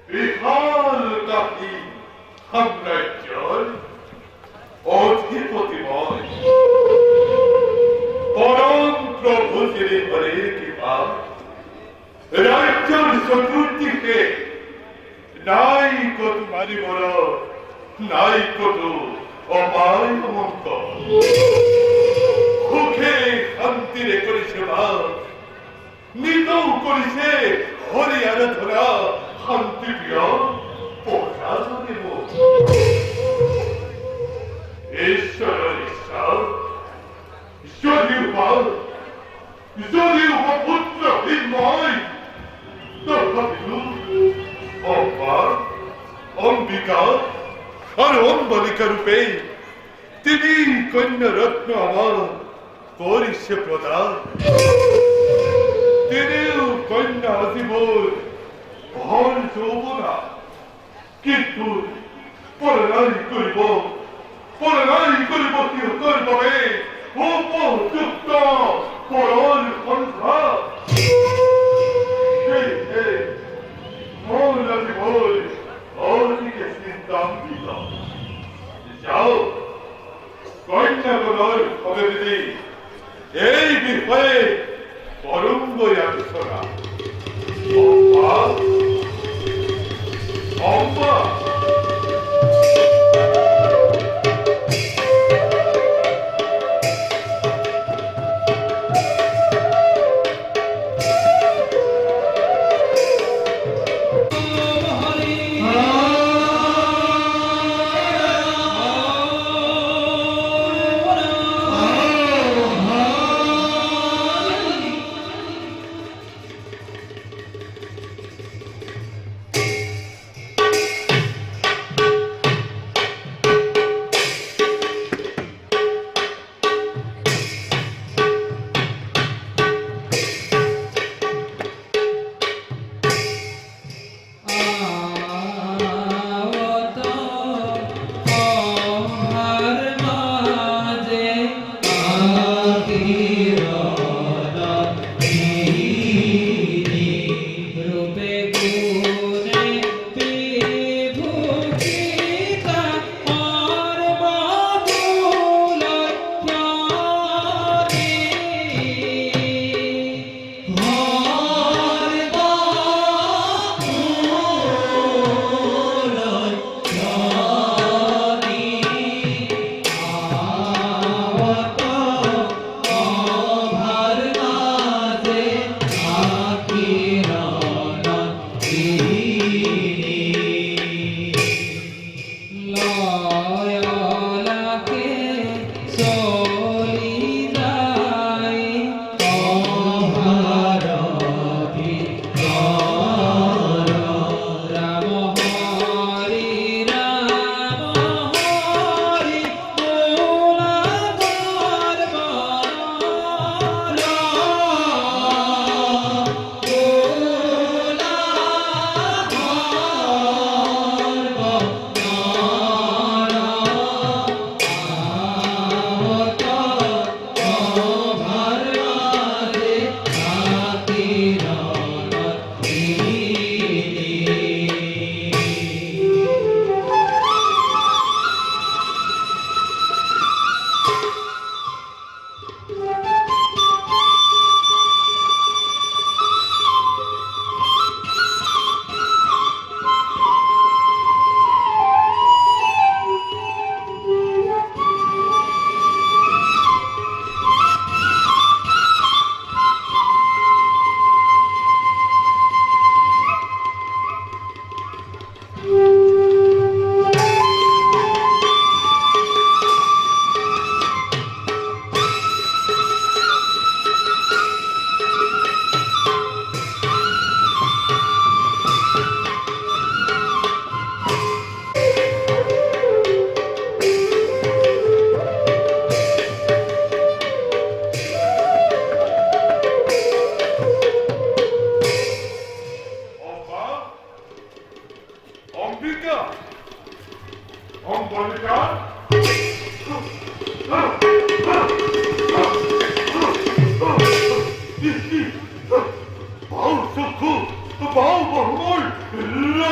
বিশাল কাহি সাম্রাজ্যৰ অধিপতিময় পৰম প্ৰভু শ্ৰী হৰিৰ কৃপা ৰাজ্যৰ চতুৰ্দিশে নাই কত মাৰিবৰ নাই কতো অপায় অমন্ত সুখে শান্তিৰে কৰিছে বাস নিতৌ কৰিছে হৰি আৰাধনা শান্তি প্ৰিয় প্ৰজাজনে ঈশ্বৰৰ ইচ্ছা যদিও পুত্ৰহীন মই তথাপিও অম্বা অম্বিকা আৰু অম্বালিকা ৰূপে তিনি কন্যা ৰত্ন আমাৰ কৰিছে প্ৰদান তিনিও কন্যা আজিবোৰ ভৰ যৌৱনা কিন্তু পৰনাই কৰিব সিহঁতৰ বাবে উপযুক্ত পৰৰ সন্ধ্যা সেয়েহে মোৰ আজিবোৰ অতিকে চিন্তান্বিত যাও কন্যাগণৰ সবেদি এই বিষয়ে পৰমকৈ আলোচনা অম্বা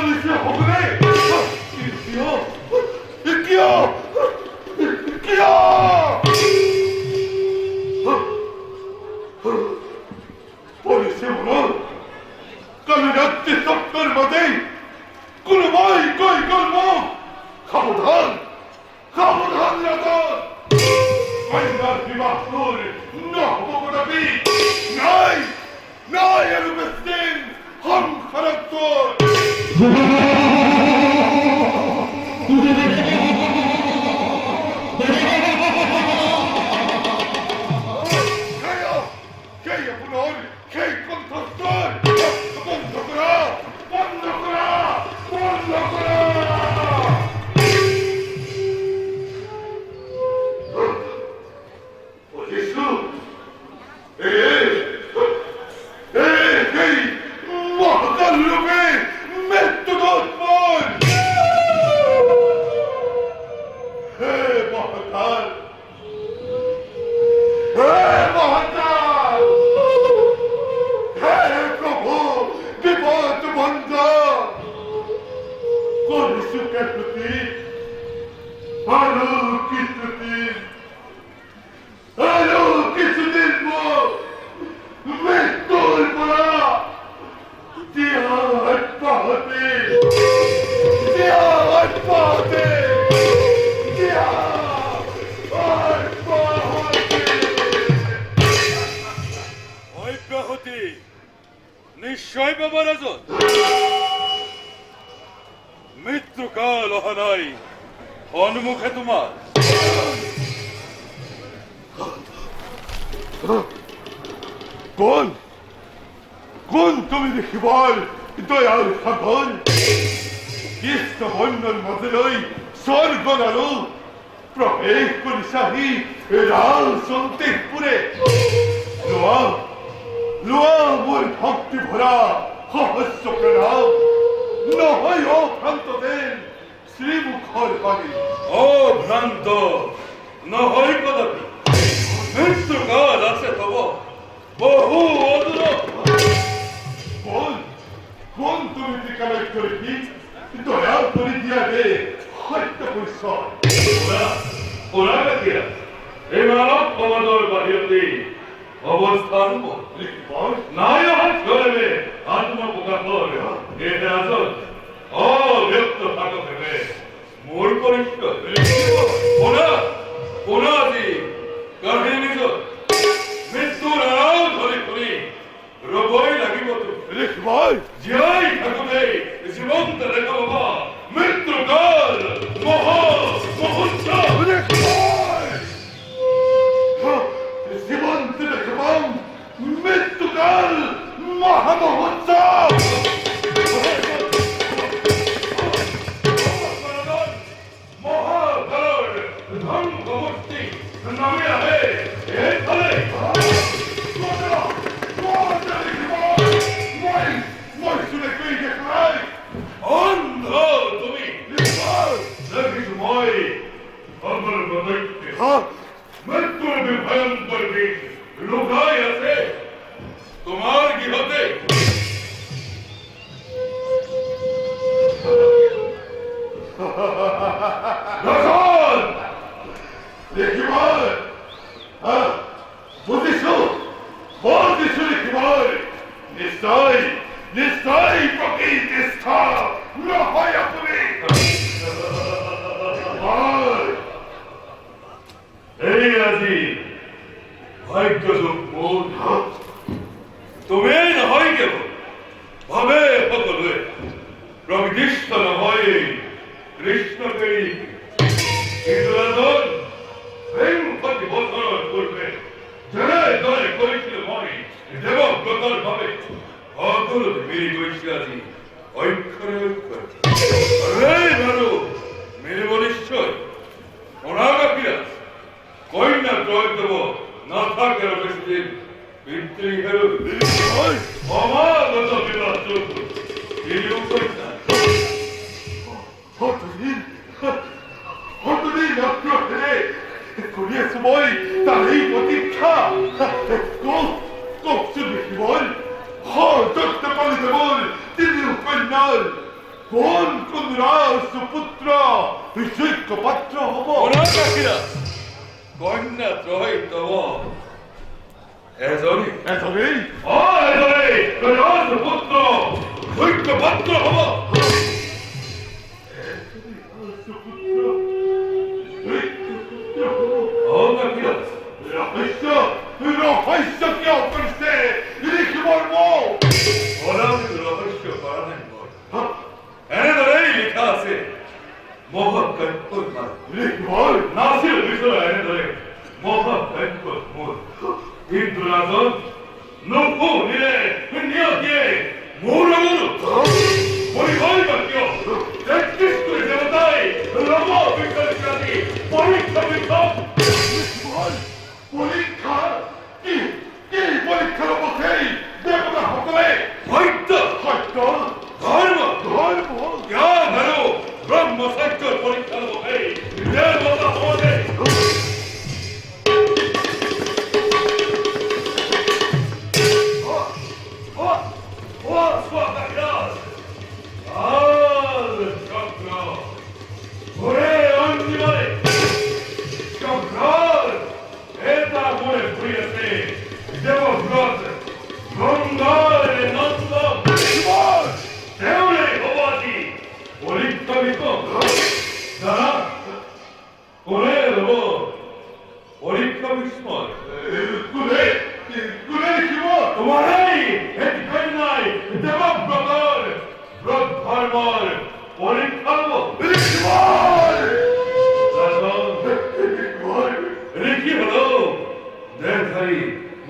নিচে হবে রে পরিষে বল কাল রাত্রি সপ্তাহের মধ্যে কোন ভাই কই করব সাবধান সাবধান রাখুন কন্যার বিবাহ নহবী নাই নাই আর বেসিন হম খরচ নিশ্চয় বাবা রাজন মৃত্যুকাল অহানাই অন্মুখে তোমার কোন কোন তুমি দেখিবার দয়াল সাধন কৃষ্ণ বন্যর মধ্যে রই স্বর্গ আলো প্রবেশ করি সাহি লাল সন্তেপুরে লোয়া লোয়া মোর ভক্তি ভরা সহস্র প্রণাম নহয় অভ্রান্ত দেন শ্রীমুখর বাণী অভ্রান্ত নহয় কদাপি মৃত্যুকাল আছে তব বহু অদূর কোন কোন তুমি ঠিকানায় করেছি দয়া করে দিয়া দে হত্যা পরিচয় ওরা কাকিয়া এই মানব কমানোর বাহিরতে অবস্থান নাই হাত করবে আত্মপ্রকাশ এটা আসল অব্যক্ত থাকো ভেবে মূল পরিষ্কার ওরা ওরা আছি কাহিনী নিজ মৃত্যুর আও ধরে করি রবই লাগিব ভাই যাই ঠাকুরে জীবন্ত রেখা বাবা মৃত্যুকাল মহা মুহূর্ত জীবন্ত রেখাবাম মৃত্যুকাল মহা মুহূর্ত মহাভারত ধ্বংসমূর্তি নামে আহে এ ফলে অন্ধ তুমি দেখিসময় আমার বদৈত্য মৃত্যুর ভয়ঙ্কর দিন লুকাই আছে তোমার গৃহতে দেখিবার বুঝিছো বুঝিছো দেখিবার নিশ্চয় নিশ্চয় প্রকৃত নিষ্ঠা নহয় আপনি এই আজি ভাগ্য দুঃখ তুমি নহয় কেবল ভাবে সকলোৱে প্ৰকৃতিষ্ঠ নহয় কৃষ্ণকে কিন্তু এজন প্ৰেমপতি বছৰৰ পূৰ্বে যেনেদৰে কৰিছিল মই দেৱব্ৰতৰ বাবে সকলো মিলি গৈছিল আজি অক্ষৰে অক্ষৰে বাৰু মিলিব নিশ্চয় অনাগাপীয়া কন্যা জয় দেব নাথাকে বেশি দিন পিতৃহের সমাগত বিবাহ চলছে এই কন্যা কতদিন লক্ষ্য ফেলে করিয়েছে বই তার এই প্রতীক্ষা কষ্ট দেখি বল দেখতে পারি বল তিনি কন্যার কোন কোন সুপুত্র বিশ্বৈক্য পাত্র হব অনাকাশীরা কন্যা ত্রয় তব এজনী এজনেই এজনী সুপুত্র ঐক্য পাত্র হব রহস্য রহস্য কেউ করছে লিখি বলবো ওরা রহস্য করা নাই এনেদরেই লেখা আছে মহাকাব্যর লিখবল নাসির বিষয় এনেদরে মহাকাব্যর মূল ইন্দ্রাজন নৌকো নিলে নিয়তিয়ে মৌরমূল পরিবল বাক্য তেত্রিশ করে দেবতায় রব বিজ্ঞানী পরীক্ষা বিক্ষোভ লিখবল পরীক্ষা কি কি পরীক্ষার অবস্থায় দেবতা সকলে সত্য সত্য ধর্ম ধর্ম জ্ঞান আরো ব্রহ্ম সত্য পরীক্ষার অবস্থায় দেবতা আমাদের পরীক্ষা বিস্ময় কুলে কুলে লিখিব তোমার এই হেটকাই নাই দেবব্রতর ব্রত ধর্মর পরীক্ষা লিখবল লিখবল রেখি হলো দেহধারী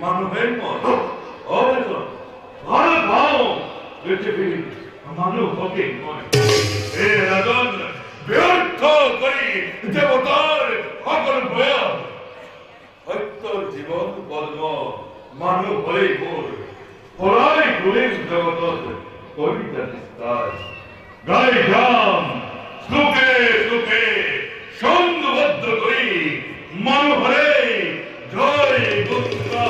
মানুষের মত অবেতন ভালো ভাও পৃথিবীর মানুষ হতে নয় এ রাজন ব্যর্থ করি দেবতার সকল ভয় সত্যর জীবন পদ্ম মানব হয়ে মোর পড়াই গুলির জগতর কবিতা বিস্তার গাই গাম শ্লোকে শ্লোকে সঙ্গবদ্ধ করি মানবরে জয় গুপ্তা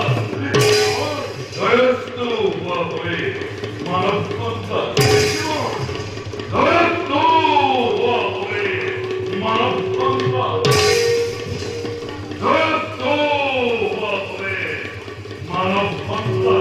জয়স্তু হয়ে মানব পন্থা জয়স্তু হয়ে মানব পন্থা জয়স্তু হয়ে মানব পন্থা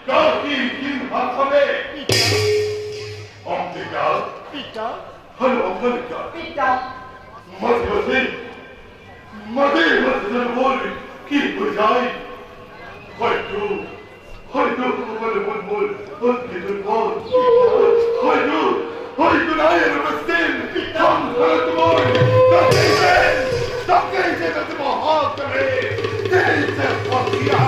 Kahi, Kim, Hakame, পিতা Hallo, Angelika. পিতা মাঝে যেন বলি কি বোঝাই হয়তো আমার মন কিছুর পর হয়তো নাই এর বস্তিন কাম করে তোমার তাকে যেটা তোমার হাত করে দিলসে ফকিয়া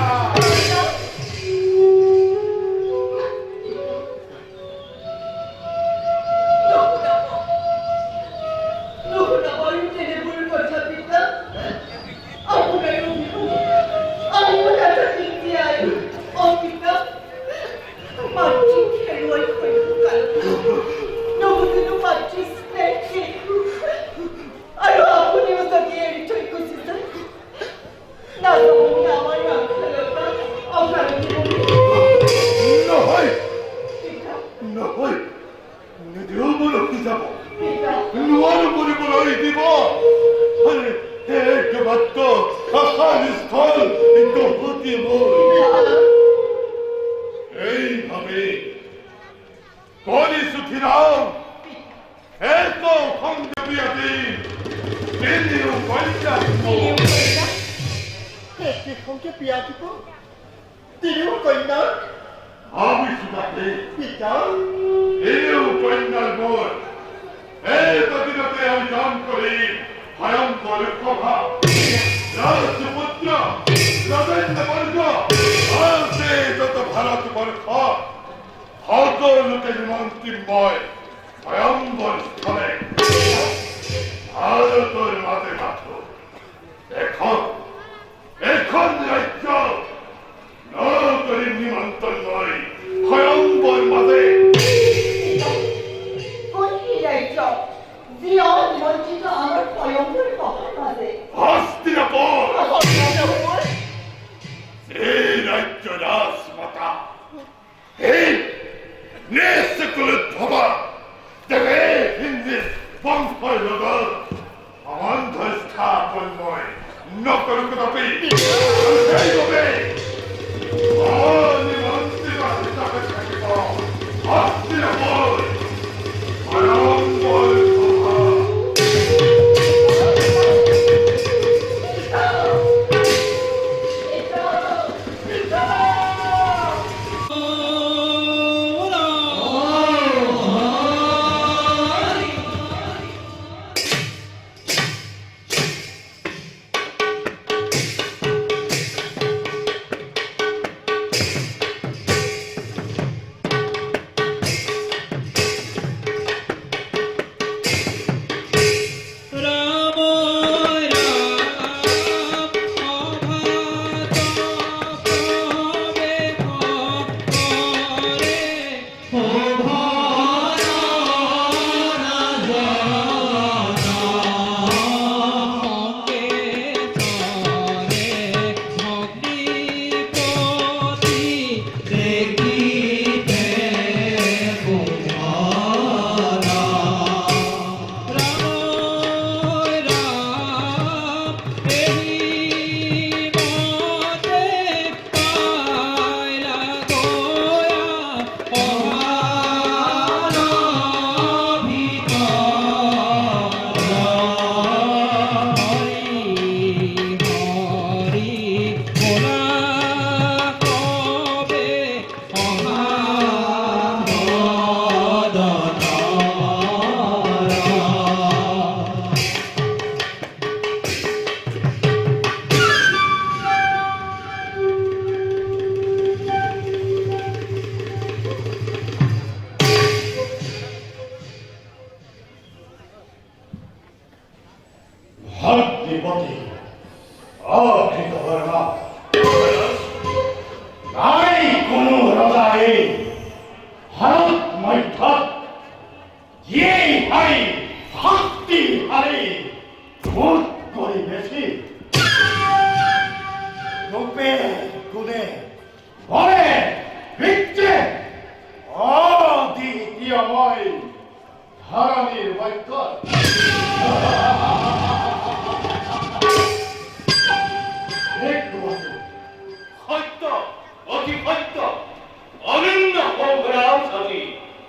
অনন্য সংগ্রাম সাথী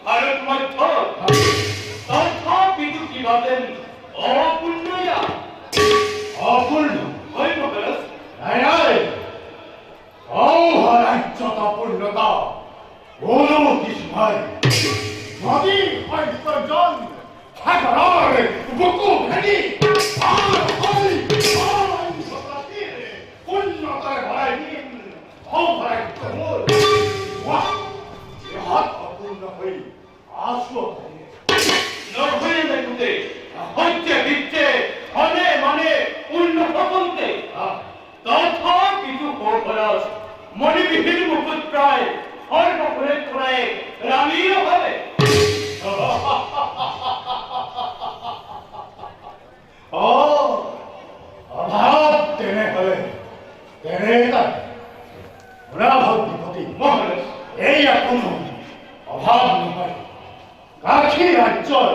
ভারত মধ্য 전 화살을 묶고 가니 아이 혼나가래 말아니 허가래 정을 와 핫바꾼 너희 아수었다니 너희의 군대 헌재 빛재 헌에 만에 운동하건대 너타 비주 보거라 মনে বিভিন্ন মুকুট প্রায় অল্প করে তোরায় রামিও হবে অভাব তেনে হলে তেনে অনাভাব বিপদী মহারাজ এই কোনো অভাব নহয় কাশী রাজ্যর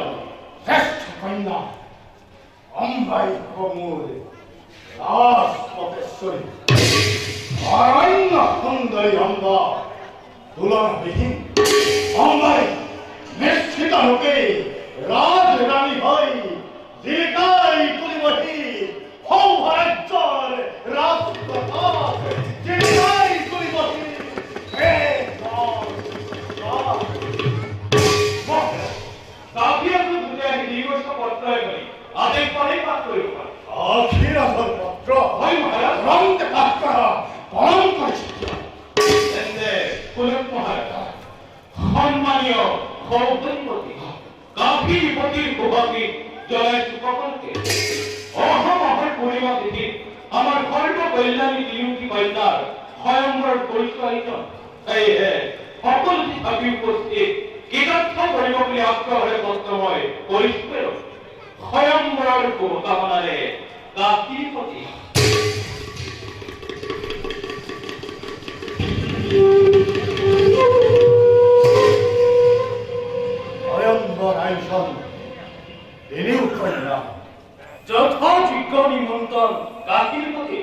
শ্রেষ্ঠ কন্যা অম্বাই কমূর রাজপতেশ্বরী অরণ্য সুন্দরী অম্বা তুলনাবিহীন অম্বাই নিশ্চিত রূপে রাজরানী হই জীবিকাই তুলিবহি সৌভাগ্যর রাজপ্রথা জীবিকাই তুলিবহি কাভিয়াকে দুনিয়া নির্গত পত্রয় করি আদেশ পরে পাত্র করি অখিরাধর পত্র হয় মহারাজ রঙতে পাত্র পরম করিষ্ঠ এতে কুলক মহারাজ সম্মানীয় সৌধপতি কাভিপতির গোপাকি জয় সুকপনকে অহম অহর পূর্ণিমা তিথি আমার সর্ব কল্যাণী তিনিটি কন্যার স্বয়ংবর পৰিচালিত সেয়েহে সকলো কাভি উপস্থিত কৃতজ্ঞ কৰিব বুলি আগ্ৰহেৰে কৰ্তব্যই কৰিছোঁ স্বয়ংবৰৰ শুভকামনাৰে কাভিপতি স্বয়ংবর আয়োজন এনেও কন্যা যথাযোগ্য নিমন্ত্রণ কাভিপতি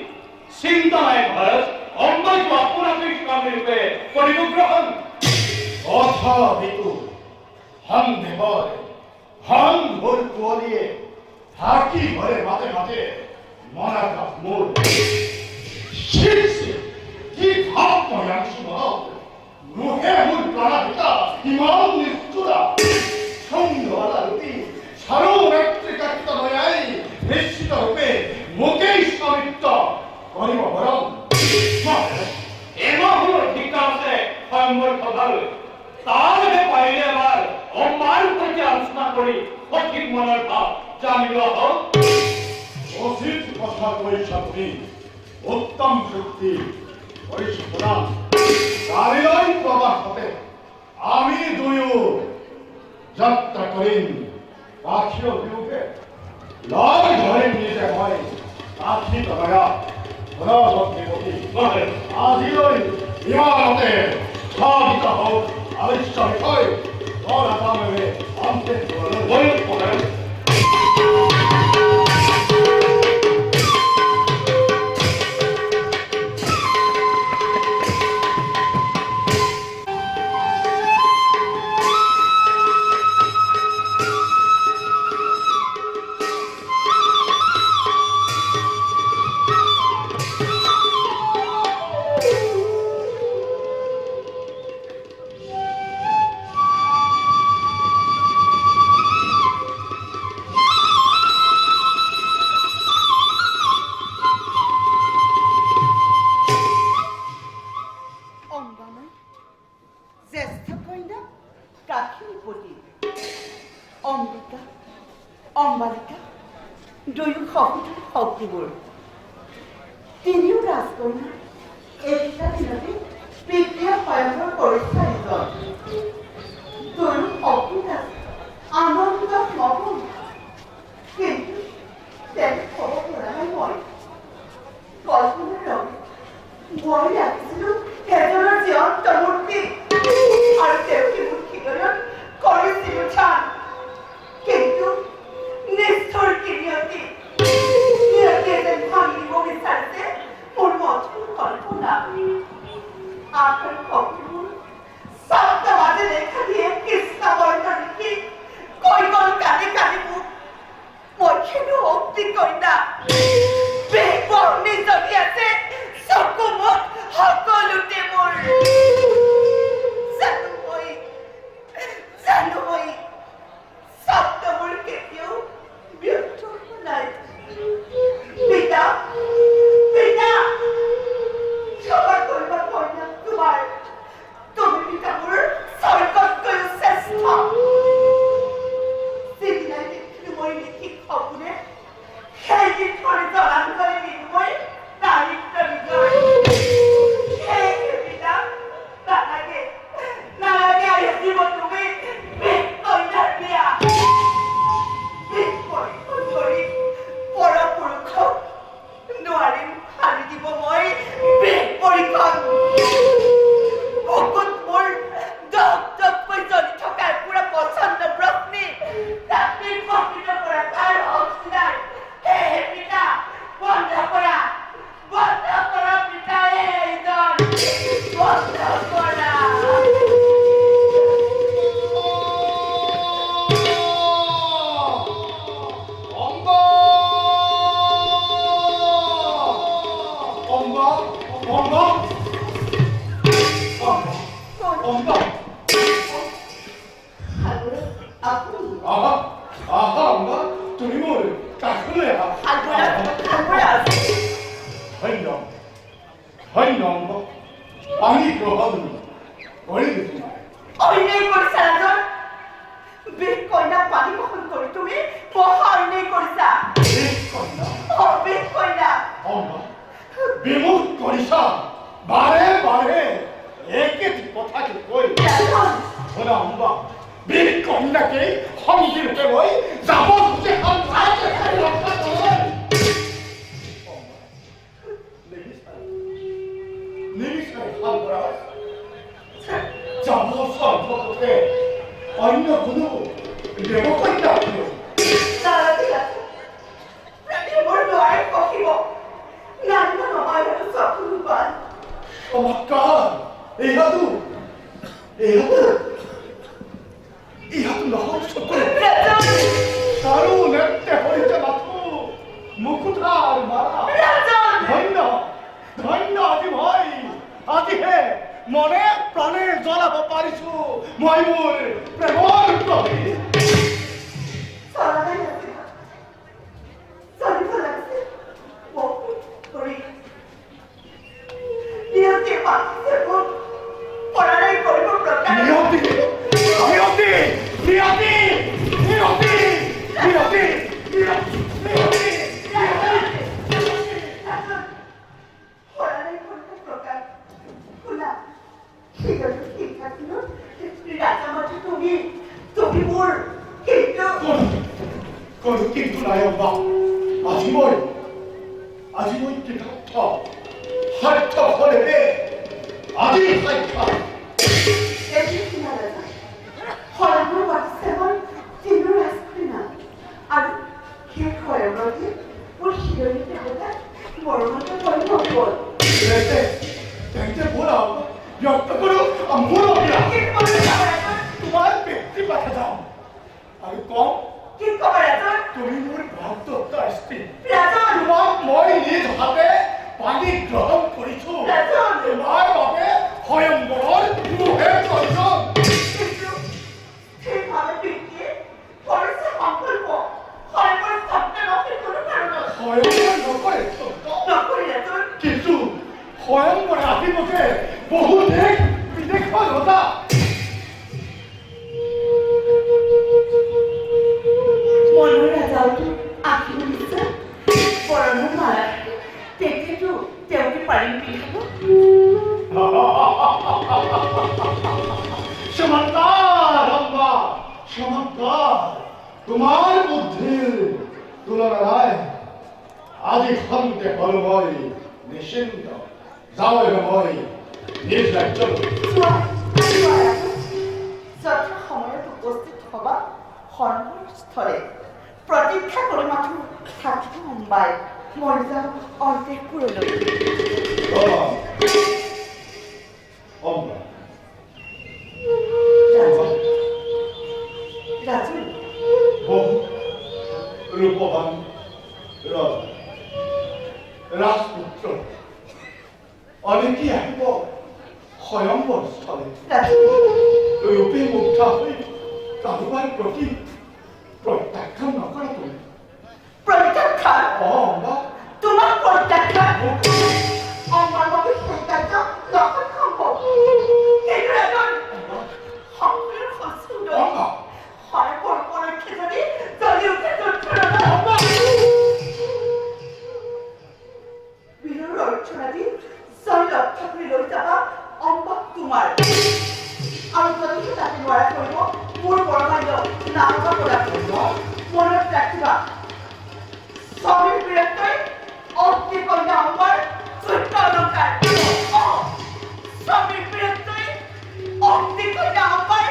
চিন্তা নাই মহারাজ অম্বাইটো আপোনাকে স্বামী ৰূপে কৰিব গ্ৰহণ কথা ভিতু হন দেবর হন ভোর কুয়ালিয়ে হাকি ভরে মাঝে মাঝে মনা কাপ মোর শীর্ষে কি ভাব ময়াংশ ভাব মুখে মূল প্রাণা পিতা ইমান নিষ্ঠুরা সৌন্দরা রূপী সারোরাত্রি কাকিত নয়াই নিশ্চিত রূপে মুখেই সমিত্ত করিব বরং এমাহ হল ঠিক আছে স্বয়ংবর সভালৈ তাহলে পাৰিলে এবাৰ অম্বাৰ প্ৰতি আলোচনা কৰি সঠিক মনৰ ভাৱ জানিব হওক অসিত কথা কৈছা তুমি উত্তম শক্তি কৰিছো প্ৰদান কালিলৈ প্ৰবাস হবে আমি দুয়ো যাত্ৰা কৰিম কাশীৰ বিৰুদ্ধে লগ ধৰিম নিজে মই কাশী নগৰা ভগৱতী আজিলৈ ইমানতে স্থাপিত হওক আৱশ্যক বিষয় অনাতামে অন্তে অম্বালিকা দুয়ো সহোদৰ শক্তিবোৰ তিনিও ৰাজকন্যা এইকেইটা দিনতে পিতৃয়ে স্বয়ংবৰ পৰিচালিত দুয়ো শক্তি আনন্দ মগন কিন্তু তেনে ক'ব পৰা নাই মই কল্পনাৰ ৰঙে মই ৰাখিছিলোঁ এজনৰ জীৱন্ত মূৰ্তি আৰু তেওঁ কিবোৰ হৃদয়ত কৰিছিলোঁ চান কিন্তু নিষ্ঠুৰ কিনিয়তি যেন ভাঙিব বিচাৰিছে মোৰ মঠুৰ কল্পনা আপোনাৰ শক্তিবোৰ শব্দ মাজেৰে আপনি আহা আহা আম্মা তুমি মোর কাকুলে খালপরে আছে ধন্য ধন্য আম্মা পানি গ্রহণ করে দিতে অন্যায় কৰিছা ৰাজন বেশ কইনা পানী গ্ৰহণ কৰি তুমি মহা অন্যায় কৰিছা বেশ কইনা আম্মা বিমুখ করিছা বারে বারে একে কথাকে কই ৰাজন শোনা আম্মা বীর কন্যাকে সঙ্গীর হয়ে যাব খুঁজে রক্ষা করেন নিমিষায় খালবরাজ যাব সর্বপথে অন্য কোনো দেবকন্যা তাৰাতি আছে ৰাতি মোৰ নোৱাৰে কহিব নান্য নহয় আৰু চকুবান চমৎকার ইহাতো নহয় সকল ৰাজন সারু নেত্রে হইতে মাথু মুকুটার মারা ৰাজন ধন্য ধন্য আজি ভাই আজি হে মনে প্রাণে জ্বলাব পারিছু মই মোর প্রেমর প্রতি চলাদাই আছে চলিব লাগিছে বহুত কৰি নিয়তি পাতিছে মোক পৰাৰাই কৰিব প্ৰকাৰে নিয়তি নিয়তি নিয়তি নিয়তি নিয়তি নিয়তি পৰাৰাই কৰিব প্ৰকাৰ শুনা ঠিক আছে ঠিক আছে ন ৰাজামাতি তুমি মোৰ কিন্তু কোন কিন্তু নাই আম্মা আজি মই কৃতাৰ্থ সাৰ্থ ফলে আজি সাৰ্থ এটি শুনা ৰাজা সৰবোৰ পাতিছে মই তিনিও ৰাজখৰি না আৰু সেই সৰবৰতে মোৰ শিৰণি দেৱতা মৰমতে কৰিব গ'ল त्यांचे बोला व्यक्त करू मोर কি ক'ব ৰাজা তোমার ব্যক্তি পাঠা যাও আর কম কি ক'ব ৰাজা তুমি মোর ভক্ত আসতে ৰাজা তোমাক মই নিজ হাতে পানী গ্রহণ করিছো ৰাজন তোমার বাবে স্বয়ংবৰৰ মুহে প্ৰয়োজন কিন্তু সেইভাৱে পিতৃয়ে কৰিছে সংকল্প সৰবৰ সত্য নহয় কোনো কাৰণত স্বয়ংবৰ নকৰে সত্য। নকৰি ৰাজন কিন্তু স্বয়ংবৰে আহিবকে বহু দেশ বিদেশৰ ৰজা মনৰ ৰাজাওতো আঁকিব নিশ্চয় পৰণৰ মালা তেতিয়াতো তেওঁকে পাৰিম পিন্ধাব চমৎকার আম্মা চমৎকার তোমার বুদ্ধির তুলনা নাই আজি খন্তে হল মই নিশ্চিন্ত যাও মই নিজ ৰাজ্যলৈ যথা সময়ত উপস্থিত হবা সন্মুখস্থলে প্ৰতীক্ষা কৰি মাথো থাকিব মুম্বাই মই যাওঁ অন্তেপুৰলৈ অম্মা ৰাজু বহু ৰূপৱান ৰজা ৰাজপুত্ৰ অনেকেই আহিব স্বয়ংবৰ স্থলে ৰাজু ৰূপে মুগ্ধা হৈ কাৰোবাৰ প্ৰতি প্ৰত্যাখ্যান নকৰা তুমি প্ৰত্যাখ্যান অম্মা তোমাক প্ৰত্যাখ্যান আমাৰ বাবে সেই কাৰ্য নহয় সম্ভৱ কিন্তু ৰাজন সংসাৰ সুন্দৰ অম্মা সৰবৰ পৰক্ষে যদি জ্বলি উঠে তৎক্ষণাত বীৰৰ অৰ্চনা দি জয় ৰক্ষা কৰি লৈ যাবা অম্বাক তোমাৰ আৰু যদিহে তাতে নোৱাৰা কৰিব মোৰ বৰমান্য নামত পৰা কৰিব মনত ৰাখিবা স্বামীৰ বীৰত্বই অগ্নি কন্যা অম্বাৰ চৈত্য অলংকাৰ স্বামীৰ বীৰত্বই অগ্নি কন্যা অম্বাৰ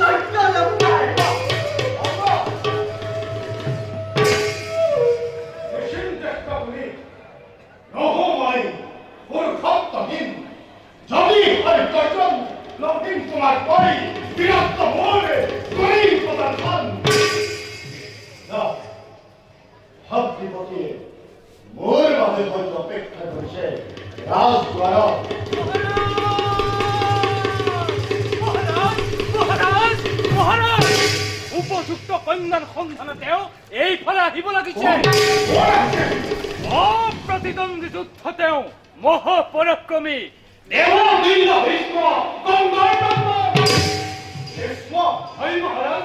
চৈত্য অলংকাৰ চেষ্টা কৰি নহমাই মূৰ্খত্বহীন যদি হয় কজন লক্ষিণ কুমাৰ কৰি বিৰক্ত মোৰে কৰি প্ৰদৰ্শন ভক্তিপতিয়ে মোৰ বাবে হয়তো অপেক্ষা কৰিছে ৰাজদ্বাৰত মহারাজ মহারাজ উপযুক্ত কন্যাৰ সন্ধানতেও এইফালে আহিব লাগিছে অপ্ৰতিদ্বন্দ্বী যুদ্ধ তেওঁ মহাপৰাক্ৰমী দেৱবীৰ ভীষ্ম গংগাৰ ভীষ্ম হয় মহাৰাজ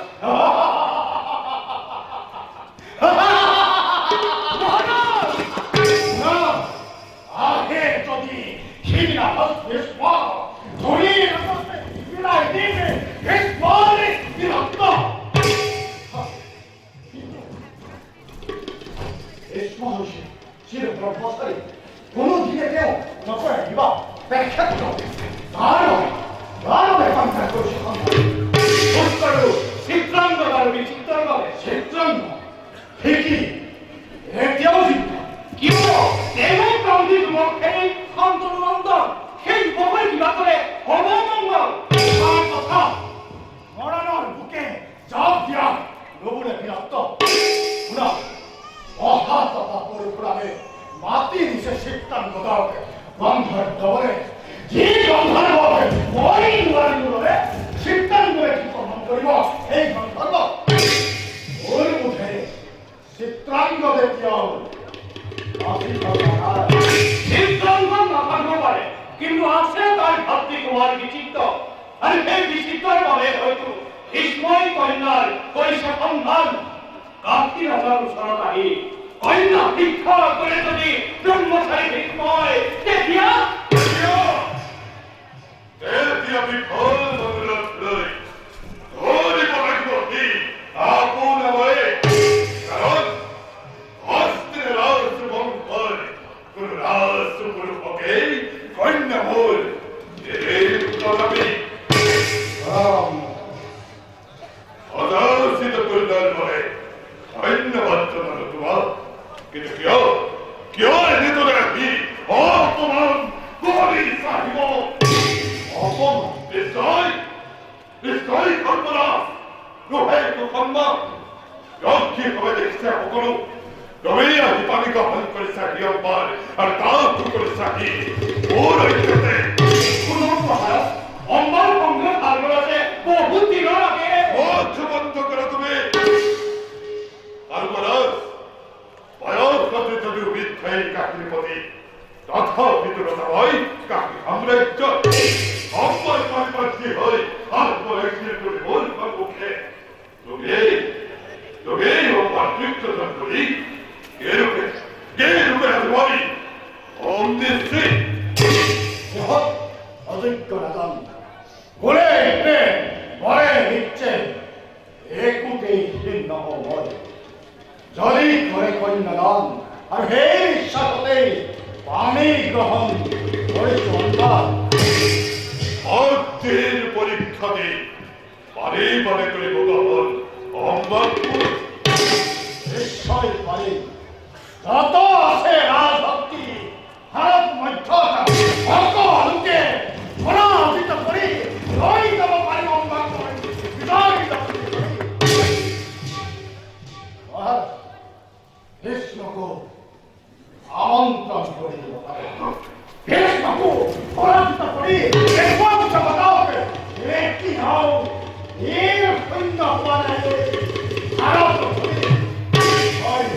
আহে যদি সিদিনা ভীষ্ম ধৰি বিলাই দিলে ভীষ্মৰে বিৰক্ত ভীষ্ম হৈছে চিৰ ব্ৰহ্মচাৰী কোনোদিনে তেওঁ নকৰে কিবা তেখেত গাৰৱে সন্ধান কৰিছে চিত্ৰাংগ আৰু বিচিত্ৰৰ বাবে চিত্ৰাংগ শিকি এতিয়াও চিন্তা কিয় দেৱে প্ৰান্তিক মোক সেই সন্তনন্দন সেই বগৈ কিবা কৰে অমংগল কথা মৰণৰ বুকে জাপ দিয়া নবুলে বিৰক্ত শুনা অহা তথা পৰশুৰামে মাতি দিছে চিত্ৰাংগদাকে গন্ধৰ দৰে যি গন্ধৰ বাবে মই নোৱাৰিবলৈ চিত্ৰাংগৰে কি প্ৰমাণ কৰিব সেই গন্ধৰ্ব মোৰ মুঠেৰে চিত্ৰাংগ যেতিয়াও চিত্ৰাংগ নাথাকিব পাৰে কিন্তু আছে তাৰ ভাতৃ কুমাৰ বিচিত্ৰ আৰু সেই বিচিত্ৰৰ বাবে হয়তো ভীষ্মই কন্যাৰ কৰিছে সন্ধান কাকী ৰজাৰ ওচৰত আহি কন্যা শিক্ষা কৰে যদি ব্ৰহ্মচাৰী ভীষ্মই তেতিয়া বিফল মন্দিৰত লৈ ধৰিব লাগিব সি আপোনলৈ কাৰণ হস্তিৰ ৰাজ বংশৰ কোনো ৰাজ পুৰুষকে কন্যা হ'ল এই তথাপি সদাচিত কৰিলাৰ বাবে ধন্যবাদ জনালো তোমাক কিন্তু কিয় এনেদৰে আহি অপমান কৰি চাহিব অপমান নিশ্চয় কল্পনা নোহে সন্মান কি হবে দেখিছে সকলো ৰমেই আহি পানী গ্ৰহণ কৰিছা হিয়ম্বাৰ আৰু তাক কৰিছা সি মোৰ ঐক্যতে অম্বাৰ সংঘাত ভালগৰাছে বহুত দিনৰ আগে মুখ বন্ধ কৰা তুমি আৰু মহাৰাজ বয়স যদিও বৃদ্ধই কাহিনীৰ প্ৰতি তথাপিতো নহয় কাহিনী সাম্ৰাজ্য সম্পদ সম্পত্তি হৈ আত্মৰক্ষী কৰি মোৰ সন্মুখে তুমি পাতৃত্বজন কৰি কেৰূপে আজি অনিশ্চিত অযোগ্য নাজান গলে মৰে নিচ্ছে একোতেই হীন নহওঁ মই যদি কৰে কন্যাদান আৰু সেই বিশ্বাসতেই পানী গ্ৰহণ কৰিছো অন্ধাৰ ভক্তিৰ পৰীক্ষা দি বাৰে বাৰে কৰি বগা হ'ল অম্বাপুৰ নিশ্চয় পাৰি যত আছে ৰাজভক্তি ভাৰত মধ্যতা সকলোকে পৰাজিত কৰি লৈ যাব পাৰিব অম্বাপুৰ বিজয়িত কৃষ্ণকো আমন্ত্ৰণ কৰি দিব পাৰে কৃষ্ণকো পৰাজিত কৰি দেখুৱাব বতাওকে কি হও এই শূন্য হোৱা নাই ভাৰত হয়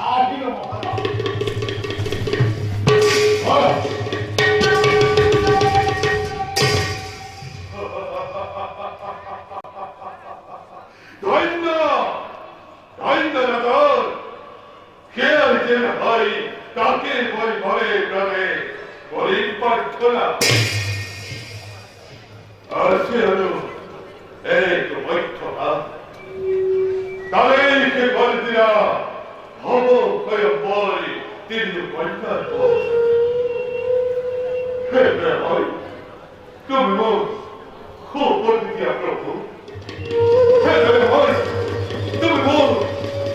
আহিব মহাৰাজ ধন্য দাদৰ খেয়াল যেন হয় তাকে মই ঘৰে ঘৰে কৰি প্ৰাৰ্থনা আছে আৰু এইটো মধ্যতা তালেই সে ঘৰ দিয়া হব কয় তিনি কন্যাৰ হয় তুমি মোক খুব দিয়া প্ৰভু হয় তুমি মোক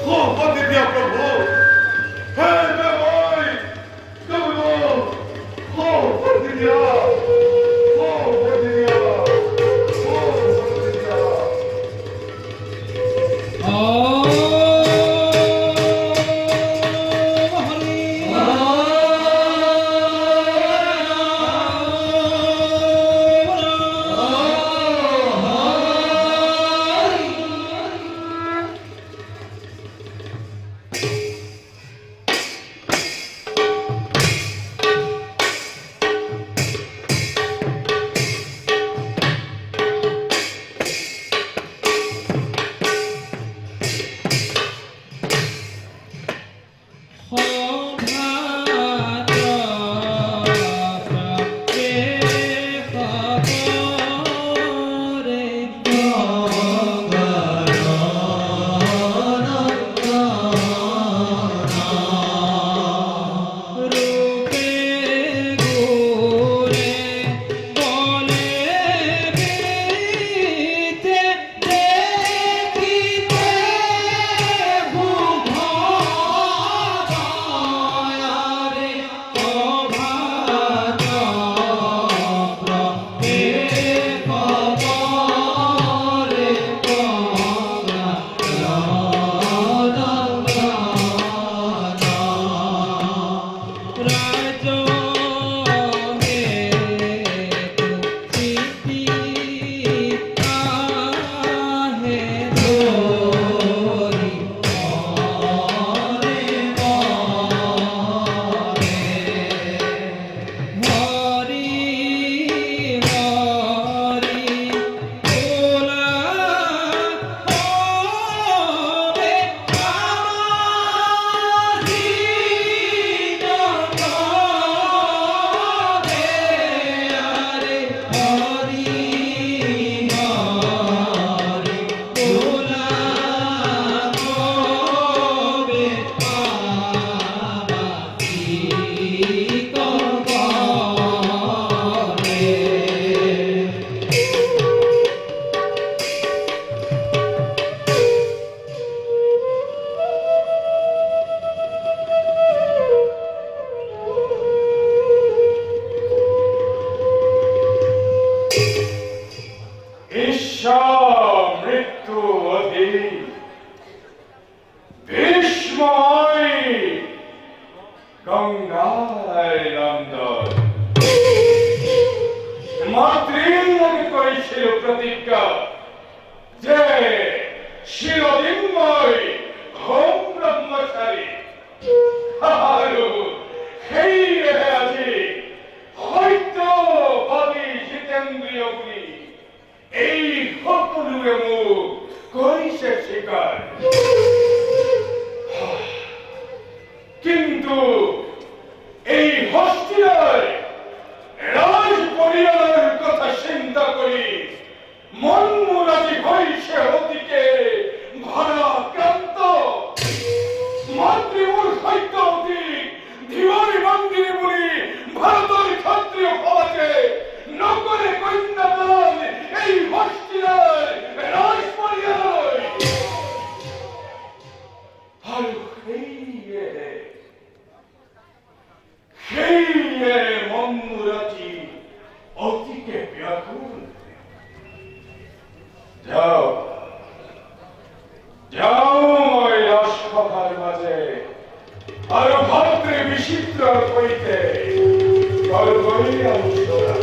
খুব দিয়া প্ৰভু তুমি মোক খুব দিয়া মনুষ্যের শিকার। কিন্তু এই হস্তিনার রাজ পরিবারের কথা চিন্তা করি মনমুরাজি হইছে অতিকে ভারাক্রান্ত। মাতৃমূল সৈক্য অতীত ধীবরী মন্দিরে মুনি ভারতের ক্ষত্রিয় সমাজে নগরে কন্যাদান এই হস্তিনার রাজ পরিবার। আর সেই মনমুরাজি অতিকে ব্যাকুল। যাও যাও মহিলা সভার মাঝে আর ভাদ্রে বিচিত্র করিতে অংশরা।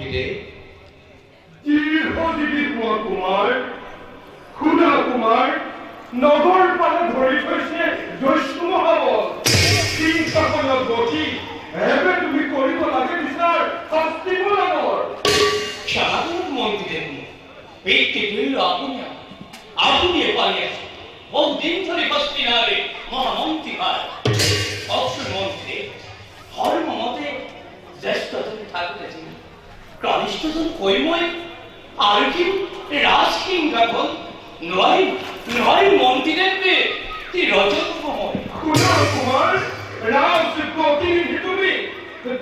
মন্ত্রীদের দীর্ঘজীবী কুমার খুদা কুমার নগর পালে ধৰি থৈছে দস্যু মহাবল চিন্তা কৰা গতি এবে তুমি কৰিব লাগে বিচাৰ শাস্তি মূলকৰ সাধারণ মন্ত্রীদের পেটকে ধরল আপনি পালিয়েছে বহুদিন ধরে হস্তিনারে মহামন্ত্রী হয় অক্ষর মন্ত্রী ধর্ম মতে জ্যেষ্ঠজন থাকতেছেন কনিষ্ঠজন কৈময় আর কি রাজকিং গাগন নয় নয় মন্ত্রীদের পেয়ে রজতময় খুদা কুমার ৰাজ প্ৰতিনিধি তুমি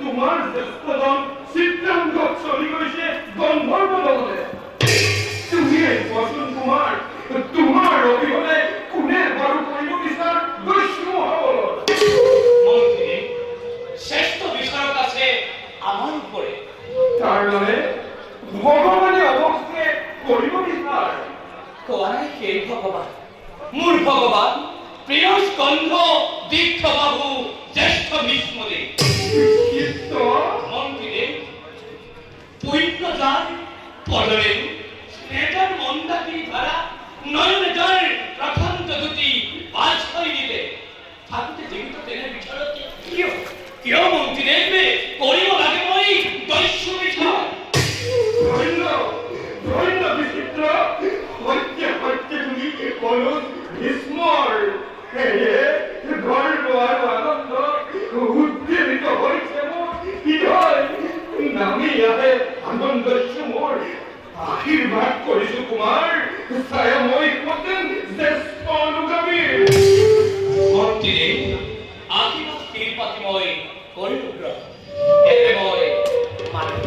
তোমাৰ জ্যেষ্ঠজন চিত্ৰাংগত চলি গৈছে গন্ধৰ্ব লগতে তুমি বচন কুমাৰ তোমাৰ অবিহনে কোনে বাৰু কৰিব বিচাৰ দস্যু মহাবলৰ মন্ত্রী শ্রেষ্ঠ বিষয়ের কাছে আমার উপরে তাৰ মানে ভগৱানে অৱশ্যে কৰিব বিচাৰ কোয়ারাই কে ভগবান মূল ভগবান প্রিয় স্কন্ধ দীক্ষবাবু জ্যেষ্ঠ ভীষ্মদেব কীর্ত মন্ত্রীদেব পৈত্র যান পদরেব স্নেটার মন্দাকিনী ধারা নয়ন জল প্রখণ্ড দুটি বাজ হয়ে নিলে থাকতে জীবিত তেনে বিছাড়তে কেউ মন্ত্রী দেখবে করিব লাগে মই দস্যু বিচার ধন্য ধন্য বিচিত্ৰ সত্য সত্য তুমি কলজ ভীষ্মৰ সেয়ে ধৰ্ম আৰু আনন্দ উদ্দীপিত হৈছে মোৰ হৃদয় নামি আহে আনন্দ মোৰ আশীৰ্বাদ কৰিছো কুমাৰ ছায়া মই পতেন জ্যেষ্ঠ অনুগামী মন্ত্রীদেব আশীর্বাদ কৃপাতিময় করিল এতে মই মানিব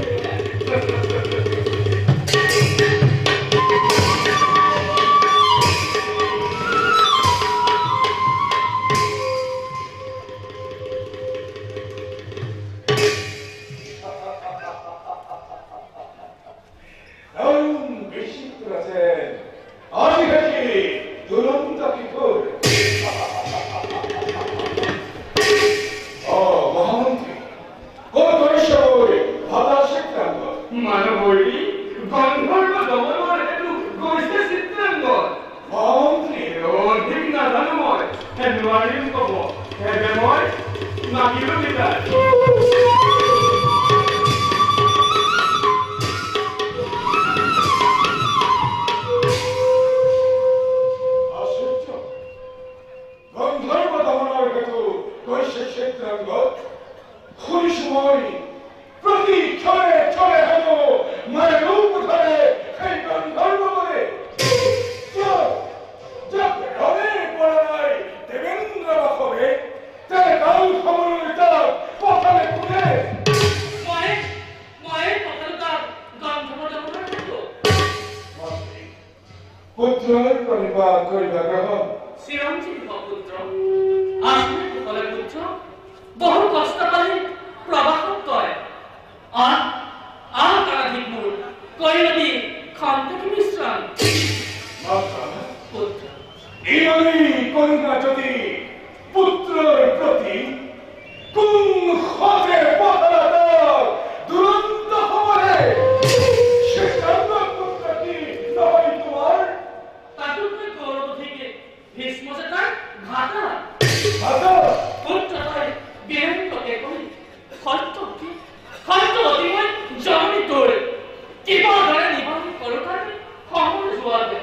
বিচিত্র আছেন আদিবাসী দুরন্ত কিশোর মহামন্ত্রী কত ভাতা সিদ্ধান্ত মানৱৰী গন্ধৰ্ব দমনৰ হেতু গৈছে চিত্ৰাংগত মহামন্ত্রী অধিক নাজানো মই নোৱাৰিম কব সেয়ে মই মাগিলো বিদায় আশ্চর্য গন্ধর্ব দমনের হেতু কৈশে সিদ্ধান্ত খুব সময় প্রতি ক্ষণে ক্ষণে হেন মায়ের রূপ ধরে সেই গন্ধর্ব বলে রঙের পড়ায় দেবেন্দ্র বাসবে তার গাল খবরের তার পথালে খুলে মায়ের কথাটা গন্ধর্ব দমনের মতো পুত্রের পরিবার করিবা গ্রহণ চিরঞ্জীবী পুত্র আসলে কলে পুত্র বহু কষ্ট করে প্রবাহ করে আর কারাধিক মূল কৈলবী খন্তেক মিশ্রণ মাতা পুত্র এমনি করুণা যদি পুত্রের প্রতি কোন হতে পথরাতা দুরন্ত হবরে সে পুত্র কি নয় তোমার তাকে গৌরব থেকে ভীষ্মসে তার ঘাটা মাতা পুত্র তাই বীরেন্দ্রকে কই খন্ত অতিময় জননী তোর কিবা ধরে নিবারণ করো তাকে খবর জোয়াবে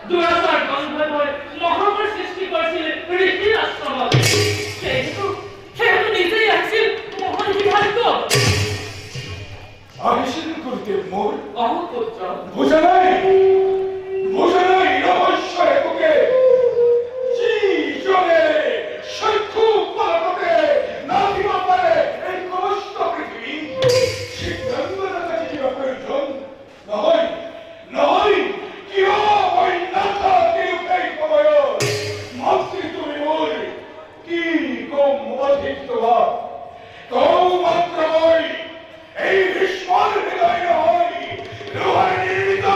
দুরাচার গন্ধে বলে মহামার সৃষ্টি করেছিল ঋষির আশ্রম সেহেতু নিজেই আসছিল মহান বিভাগ্য আবিষ্কার করতে মোর অহপুত্র বোঝা নাই রহস্য একুকে জনে শৈক্ষু পালকতে না দিবা পারে এই কষ্ট পৃথিবী সিদ্ধান্তের কাছে কিবা প্রয়োজন নহয় কিয় ওই নাথা তিরুকাই সময় মন্ত্রী তুমি মোর কি কম অধিক তোমার কৌ মাত্র মই এই ভীষ্মর হৃদয় নহয় লোহার নির্মিত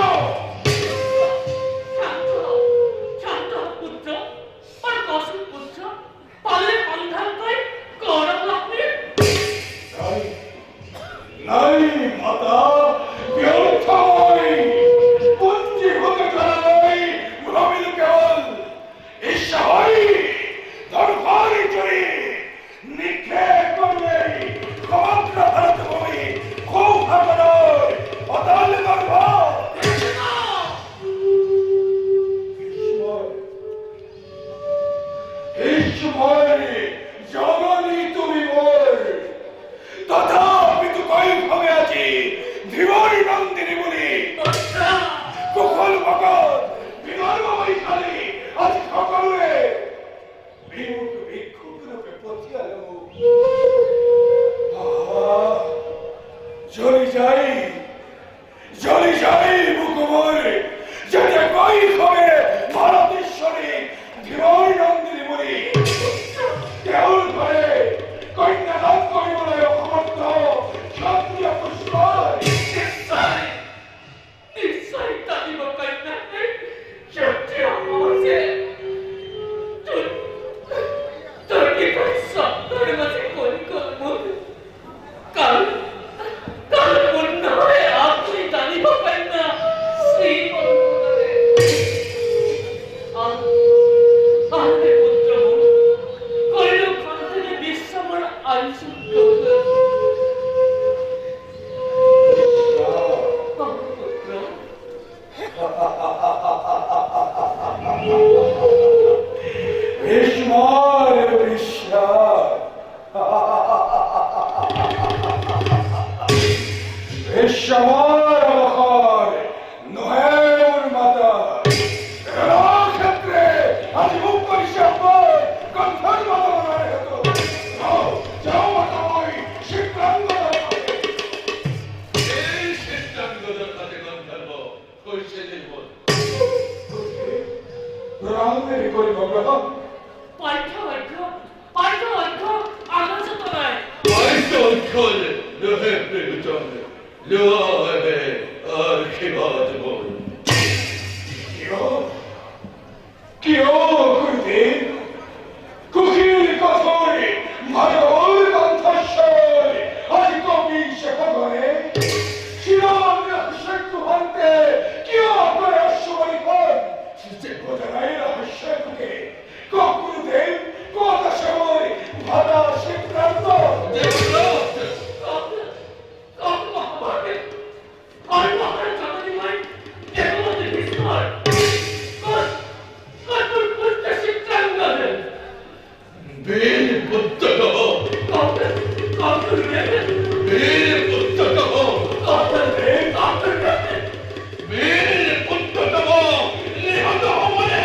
বেশ্যাময় অবকার নহের মাতা ক্ষেত্রে আজ মুখ করিছে আমার গন্ধর মাতা বানায় হতো যাও মাতা ওই সিদ্ধাঙ্গদার কাছে। এই সিদ্ধাঙ্গদার কাছে গন্ধর্ব কইছে দেব রামের করি ভগবান পাঠ্য আগাছা তো নয় আইতল লহে প্রেমচন লহে আর খেবাদ বল কিয় করতে কুকির কথায় মানবর কণ্ঠস্বর আজ কবি শেখরে শিরোমণি রহস্য ভান্তে কিয় আপনার অশ্বরী পদ যে বোঝাই রহস্য থেকে ককুরুদেব কথা সময় ভাদা সিদ্ধান্ত বীর পুত্র বীর পুত্র বীর পুত্র নিহত হবনে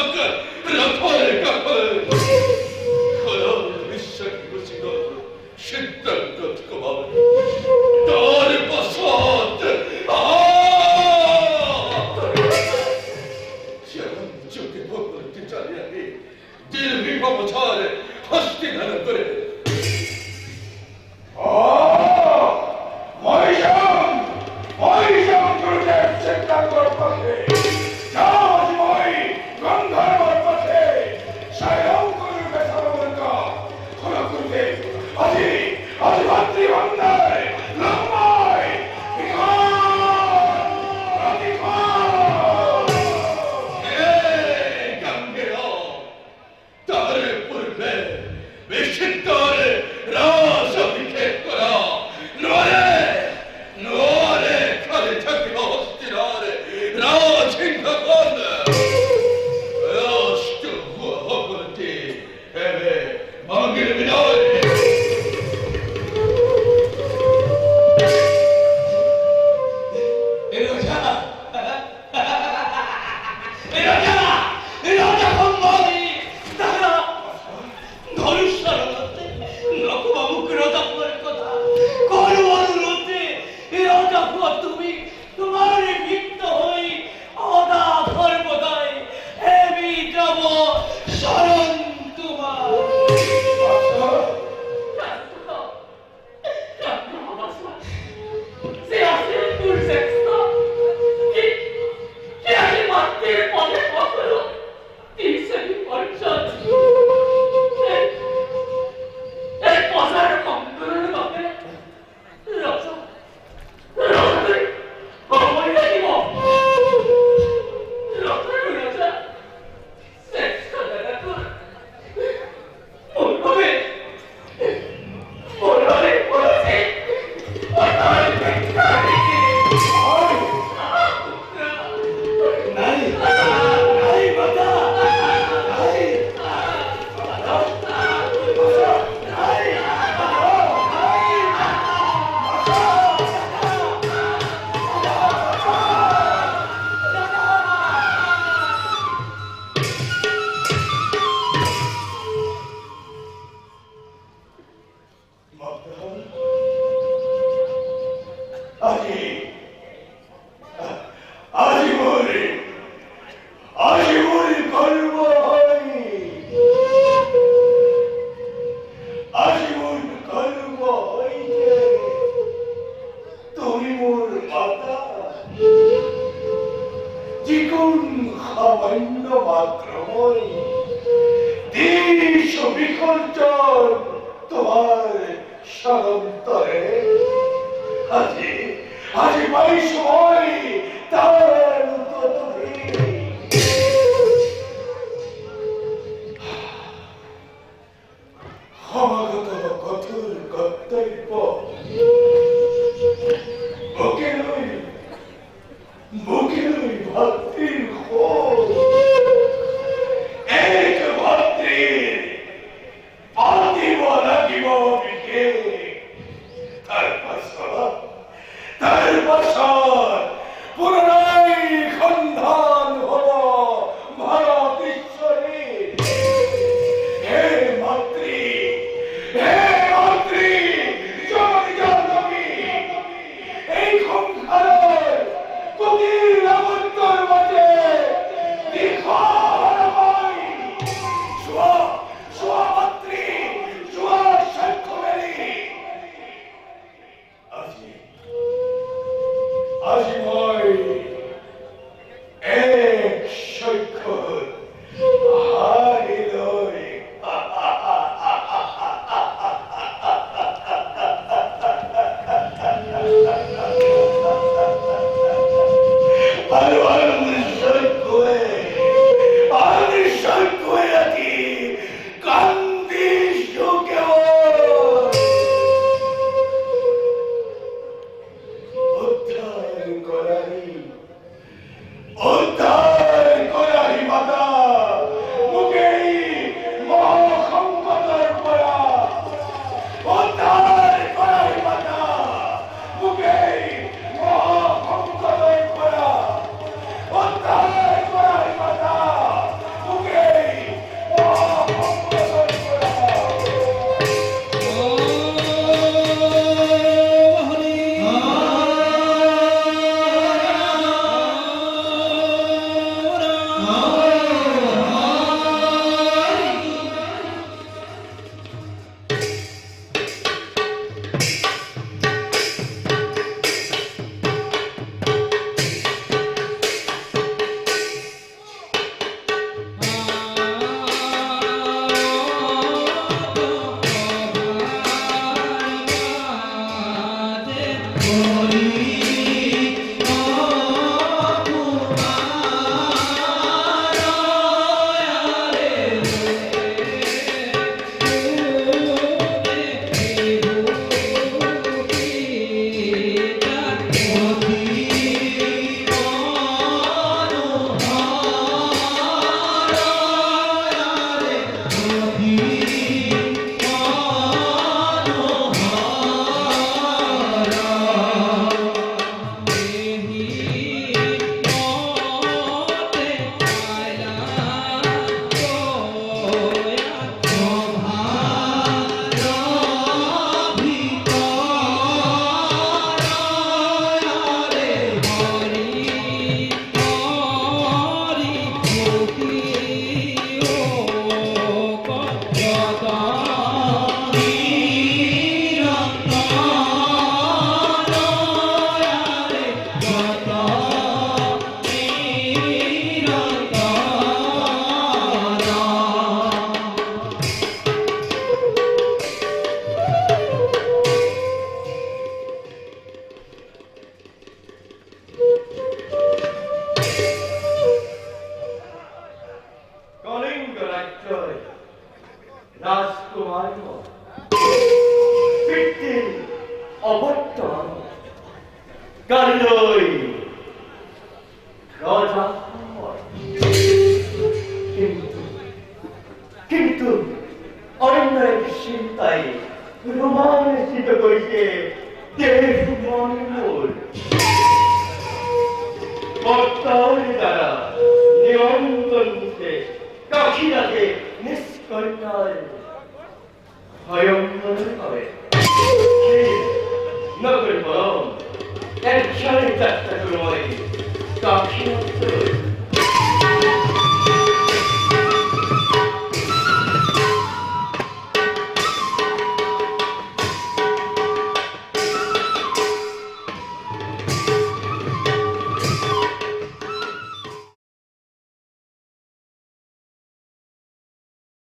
রথের কাপড় খোলা বিশ্বাস বুঝিল সিদ্ধান্ত কুমার তার বসত যেমন চোখে ভগবতী চালিয়ে আনি দীর্ঘ বছর হস্তি ধারণ করে পুনরায় খন্ডা কলিঙ্গ রাজ্যের রাজকুমার পিতৃ অবর্তমান কালিলই রাজা কিন্তু অরণ্যের চিন্তায় রোমাঞ্চিত করিছে দেশ মঙ্গল বক্তার দ্বারা নিয়ন্ত্রণ মুখে কাঠিরাকে নিষ্কন্যার ভয়ঙ্কর হবে নগর বরং এক ক্ষণে যাত্রা করবে কাঠিরাত্র